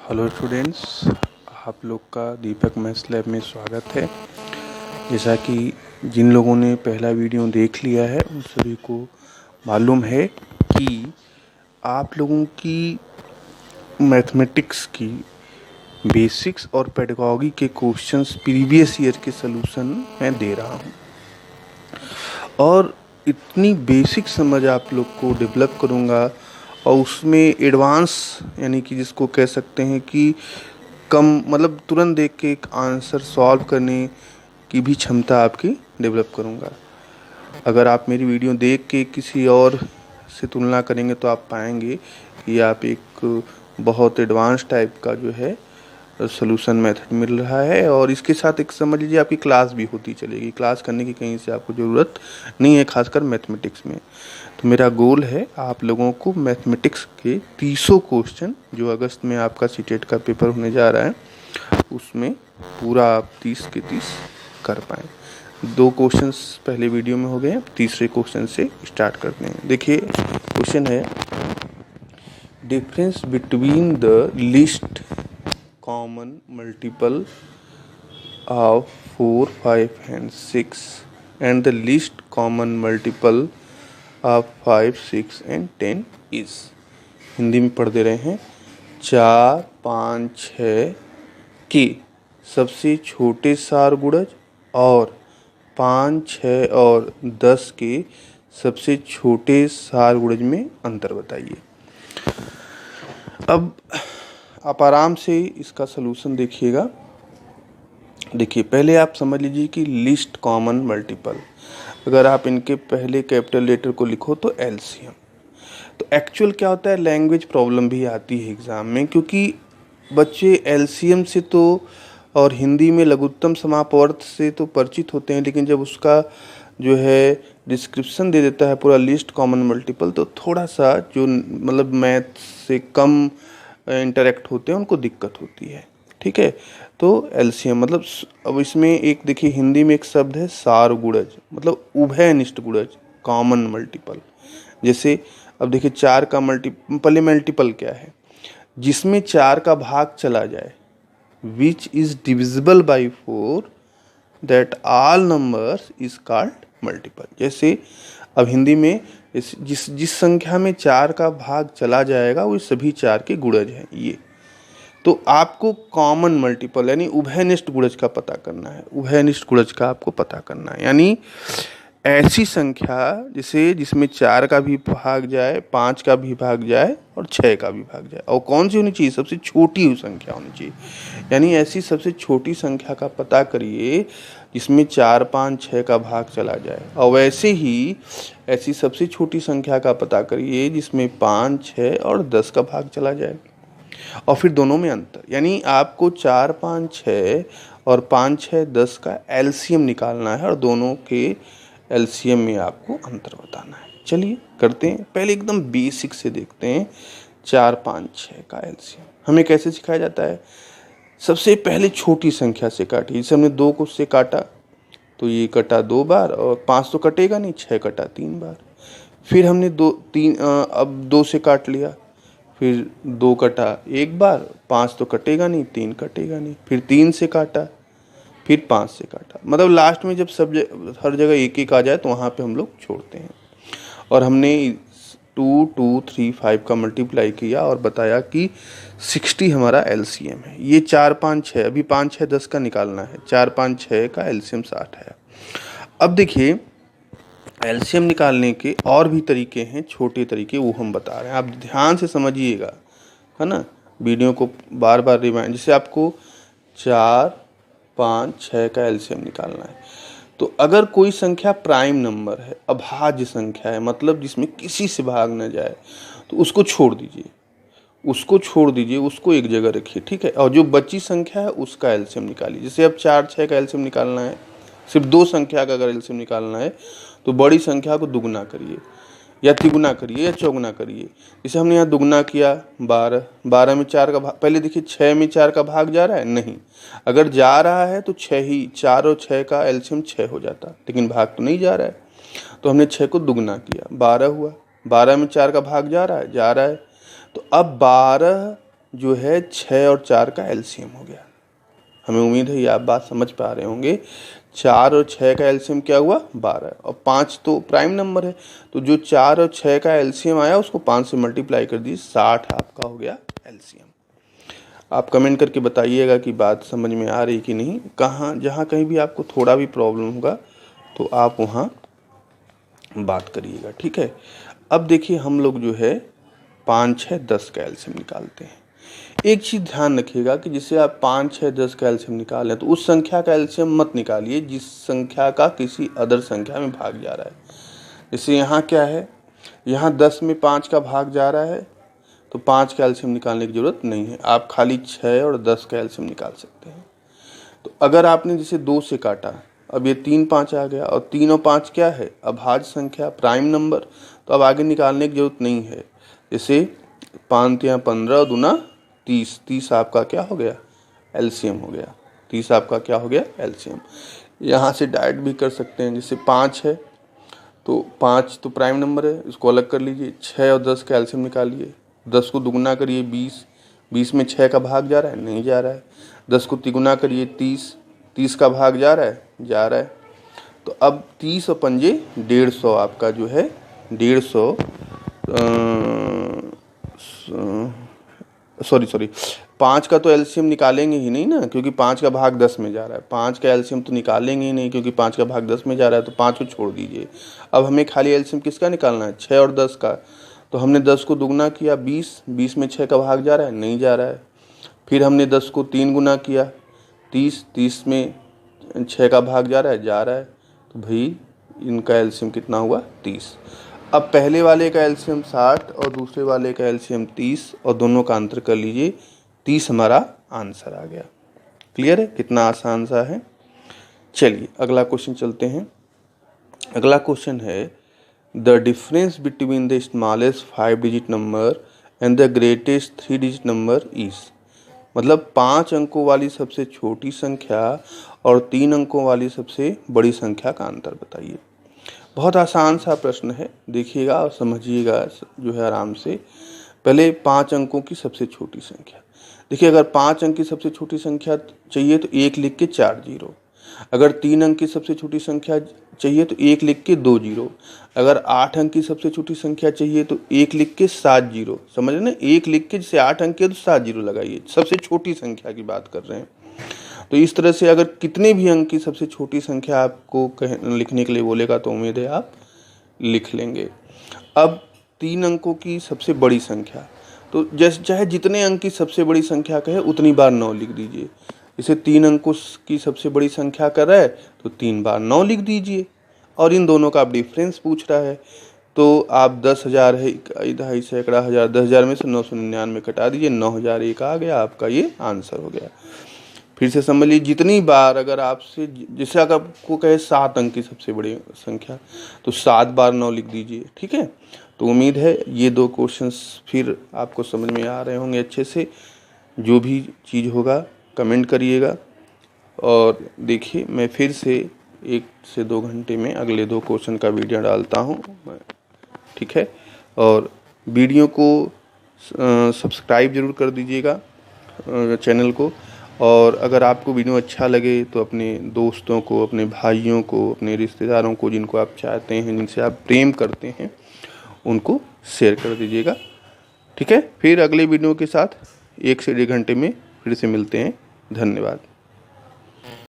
Hello students, आप लोग का दीपक मैथ्स लैब में स्वागत है। जैसा कि जिन लोगों ने पहला वीडियो देख लिया है उन सभी को मालूम है कि आप लोगों की मैथमेटिक्स की बेसिक्स और पेडागॉजी के क्वेश्चंस प्रीवियस ईयर के सलूशन मैं दे रहा हूँ और इतनी बेसिक समझ आप लोग को डेवलप करूँगा और उसमें एडवांस यानी कि जिसको कह सकते हैं कि कम मतलब तुरंत देख के एक आंसर सॉल्व करने की भी क्षमता आपकी डेवलप करूँगा। अगर आप मेरी वीडियो देख के किसी और से तुलना करेंगे तो आप पाएंगे कि आप एक बहुत एडवांस टाइप का जो है सॉल्यूशन मेथड मिल रहा है और इसके साथ एक समझ लीजिए आपकी क्लास भी होती चलेगी। क्लास करने की कहीं से आपको ज़रूरत नहीं है, खासकर मैथमेटिक्स में। तो मेरा गोल है आप लोगों को मैथमेटिक्स के 300 क्वेश्चन जो अगस्त में आपका सीटेट का पेपर होने जा रहा है उसमें पूरा आप 30 के 30 कर पाएँ। 2 क्वेश्चंस पहले वीडियो में हो गए, तीसरे क्वेश्चन से स्टार्ट करते हैं। देखिए क्वेश्चन है, difference between the list common multiple of 4, 5 and 6 and the least common multiple of 5, 6 and 10 is। Hindi में पढ़ दे रहे हैं। 4, 5, 6 के सबसे छोटे सार गुणज और 5, 6 और 10 के सबसे छोटे सार गुणज में अंतर बताइए। अब आप आराम से इसका सलूशन देखिएगा। देखिए पहले आप समझ लीजिए कि लिस्ट कॉमन मल्टीपल, अगर आप इनके पहले कैपिटल लेटर को लिखो तो एलसीएम। तो एक्चुअल क्या होता है, लैंग्वेज प्रॉब्लम भी आती है एग्ज़ाम में, क्योंकि बच्चे एलसीएम से तो और हिंदी में लघुत्तम समापवर्त से तो परिचित होते हैं, लेकिन जब उसका जो है डिस्क्रिप्शन दे देता है पूरा लिस्ट कॉमन मल्टीपल तो थोड़ा सा जो मतलब मैथ से कम इंटरेक्ट होते हैं उनको दिक्कत होती है। ठीक है, तो एलसीएम मतलब अब इसमें एक देखिए हिंदी में एक शब्द है सार गुणज, मतलब उभयनिष्ठ गुणज कॉमन मल्टीपल। जैसे अब देखिए 4 का मल्टीपल क्या है, जिसमें 4 का भाग चला जाए, which is divisible by 4 that all numbers is called multiple. जैसे अब हिंदी में जिस संख्या में 4 का भाग चला जाएगा वो सभी 4 के गुणज हैं ये। तो आपको कॉमन मल्टीपल यानी उभयनिष्ठ गुणज का पता करना है, उभयनिष्ठ गुणज का आपको पता करना है, यानी ऐसी संख्या जिसमें 4 का भी भाग जाए, 5 का भी भाग जाए और 6 का भी भाग जाए। और कौन सी होनी चाहिए, सबसे छोटी संख्या होनी चाहिए, यानी ऐसी सबसे छोटी संख्या का पता करिए जिसमें 4, 5, 6 का भाग चला जाए, और वैसे ही ऐसी सबसे छोटी संख्या का पता करिए जिसमें 5, 6 और 10 का भाग चला जाए, और फिर दोनों में अंतर, यानी आपको 4, 5, 6 और 5, 6, 10 का एलसीएम निकालना है और दोनों के एलसीएम में आपको अंतर बताना है। चलिए करते हैं, पहले एकदम बेसिक से देखते हैं। 4, 5, 6 का एलसीएम हमें कैसे सिखाया जाता है, सबसे पहले छोटी संख्या से काटिए। जैसे हमने 2 को से काटा तो ये कटा 2 बार, और 5 तो कटेगा नहीं, 6 कटा 3 बार। फिर हमने अब 2 से काट लिया, फिर 2 कटा 1 बार, 5 तो कटेगा नहीं, 3 कटेगा नहीं। फिर 3 से काटा, फिर 5 से काटा, मतलब लास्ट में जब हर जगह 1 1 आ जाए तो वहाँ पे हम लोग छोड़ते हैं। और हमने 2, 2, 3, 5 का मल्टीप्लाई किया और बताया कि 60 हमारा एलसीएम है। ये 4, 5, 6, अभी 5, 6, 10 का निकालना है, 4, 5, 6 का एलसीएम 60 है। अब देखिए एलसीएम निकालने के और भी तरीके हैं, छोटे तरीके, वो हम बता रहे हैं, आप ध्यान से समझिएगा, है ना। वीडियो को बार बार रिवाइंड, जैसे आपको 4, 5, 6 का एलसीएम निकालना है, तो अगर कोई संख्या प्राइम नंबर है, अभाज्य संख्या है, मतलब जिसमें किसी से भाग न जाए, तो उसको छोड़ दीजिए, उसको एक जगह रखिए, ठीक है। और जो बची संख्या है उसका एलसीएम निकालिए। जैसे अब 4, 6 का एलसीएम निकालना है, सिर्फ 2 संख्या का अगर एलसीएम निकालना है तो बड़ी संख्या को दुगुना करिए या तिगुना करिए या चौगुना करिए। जैसे हमने यहाँ दुगुना किया 12, 12 में 4 का भाग, पहले देखिए 6 में 4 का भाग जा रहा है, नहीं, अगर जा रहा है तो 6 ही, 4 और 6 का एलसीएम 6 हो जाता, लेकिन भाग तो नहीं जा रहा है, तो हमने 6 को दुगुना किया, 12 हुआ। 12 में 4 का भाग जा रहा है, तो अब 12 जो है 6 और 4 का एलसीएम हो गया। हमें उम्मीद है ये आप बात समझ पा रहे होंगे। 4 और 6 का एलसीएम क्या हुआ 12, और 5 तो प्राइम नंबर है, तो जो 4 और 6 का एलसीएम आया उसको 5 से मल्टीप्लाई कर दी, 60 आपका हो गया एलसीएम। आप कमेंट करके बताइएगा कि बात समझ में आ रही कि नहीं। जहाँ कहीं भी आपको थोड़ा भी प्रॉब्लम होगा तो आप वहाँ बात करिएगा, ठीक है। अब देखिए हम लोग जो है 5, 6, 10 का एलसीएम निकालते हैं। एक चीज़ ध्यान रखिएगा कि जिससे आप 5, 6, 10 का एलसीएम निकाल लें तो उस संख्या का एलसीएम मत निकालिए जिस संख्या का किसी अदर संख्या में भाग जा रहा है। जैसे यहाँ क्या है, यहाँ 10 में 5 का भाग जा रहा है तो 5 का एलसीएम निकालने की ज़रूरत नहीं है, आप खाली 6 और 10 का एलसीएम निकाल सकते हैं। तो अगर आपने जैसे 2 से काटा, अब ये 3, 5 आ गया, और 3 और 5 क्या है अभाज्य संख्या, प्राइम नंबर, तो अब आगे निकालने की जरूरत नहीं है। जैसे 5 या 15 दूना 30, 30 आपका क्या हो गया एलसीएम हो गया, 30 आपका क्या हो गया एलसीएम। यहाँ से डायरेक्ट भी कर सकते हैं, जैसे 5 है तो 5 तो प्राइम नंबर है, इसको अलग कर लीजिए, 6 और 10 का एलसीएम निकालिए, 10 को दुगुना करिए 20, 20 में 6 का भाग जा रहा है, नहीं जा रहा है। 10 को तिगुना करिए 30, 30 का भाग जा रहा है, जा रहा है। तो अब 30 और पंजे 150 आपका जो है 150 सॉरी 5 का तो एलसीएम निकालेंगे ही नहीं ना, क्योंकि 5 का भाग 10 में जा रहा है। 5 का एलसीएम तो निकालेंगे ही नहीं क्योंकि 5 का भाग 10 में जा रहा है, तो 5 को छोड़ दीजिए। अब हमें खाली एलसीएम किसका निकालना है 6 और 10 का। तो हमने 10 को दुगुना किया 20, 20 में 6 का भाग जा रहा है, नहीं जा रहा है। फिर हमने 10 को 3 गुना किया 30, 30 में 6 का भाग जा रहा है, जा रहा है। तो भाई इनका एलसीएम कितना हुआ 30। अब पहले वाले का एलसीएम 60 और दूसरे वाले का एलसीएम 30, और दोनों का अंतर कर लीजिए, 30 हमारा आंसर आ गया। क्लियर है, कितना आसान सा है। चलिए अगला क्वेश्चन चलते हैं। अगला क्वेश्चन है the difference between the smallest 5 digit number and the greatest 3 digit number is, मतलब 5 अंकों वाली सबसे छोटी संख्या और 3 अंकों वाली सबसे बड़ी संख्या का अंतर बताइए। बहुत आसान सा प्रश्न है, देखिएगा और समझिएगा जो है आराम से। पहले 5 अंकों की सबसे छोटी संख्या देखिए, अगर 5 अंक की सबसे छोटी संख्या चाहिए तो 1 लिख के 4 जीरो, अगर 3 अंक की सबसे छोटी संख्या चाहिए तो 1 लिख के 2 जीरो, अगर 8 अंक की सबसे छोटी संख्या चाहिए तो 1 लिख के 7 जीरो। समझ रहे ना, 1 लिख के जैसे 8 अंक के तो 7 जीरो लगाइए, सबसे छोटी संख्या की बात कर रहे हैं। तो इस तरह से अगर कितने भी अंक की सबसे छोटी संख्या आपको लिखने के लिए बोलेगा तो उम्मीद है आप लिख लेंगे। अब 3 अंकों की सबसे बड़ी संख्या, तो जैसे चाहे जितने अंक की सबसे बड़ी संख्या कहे उतनी बार 9 लिख दीजिए। जैसे 3 अंकों की सबसे बड़ी संख्या कर रहा है तो 3 बार 9 लिख दीजिए। और इन दोनों का आप डिफरेंस पूछ रहा है तो आप 10,000 है, 2.5 सैकड़ा हज़ार, 10,000 में से 999 कटा दीजिए, 9,001 आ गया, आपका ये आंसर हो गया। फिर से समझ लीजिए, जितनी बार अगर आपसे, जैसे अगर आपको कहे 7 अंक की सबसे बड़ी संख्या तो 7 बार 9 लिख दीजिए, ठीक है। तो उम्मीद है ये 2 क्वेश्चंस फिर आपको समझ में आ रहे होंगे अच्छे से। जो भी चीज़ होगा कमेंट करिएगा, और देखिए मैं फिर से 1 से 2 घंटे में अगले 2 क्वेश्चन का वीडियो डालता हूँ, ठीक है। और वीडियो को सब्सक्राइब जरूर कर दीजिएगा चैनल को, और अगर आपको वीडियो अच्छा लगे तो अपने दोस्तों को, अपने भाइयों को, अपने रिश्तेदारों को, जिनको आप चाहते हैं, जिनसे आप प्रेम करते हैं, उनको शेयर कर दीजिएगा, ठीक है। फिर अगले वीडियो के साथ 1 से 1.5 घंटे में फिर से मिलते हैं। धन्यवाद।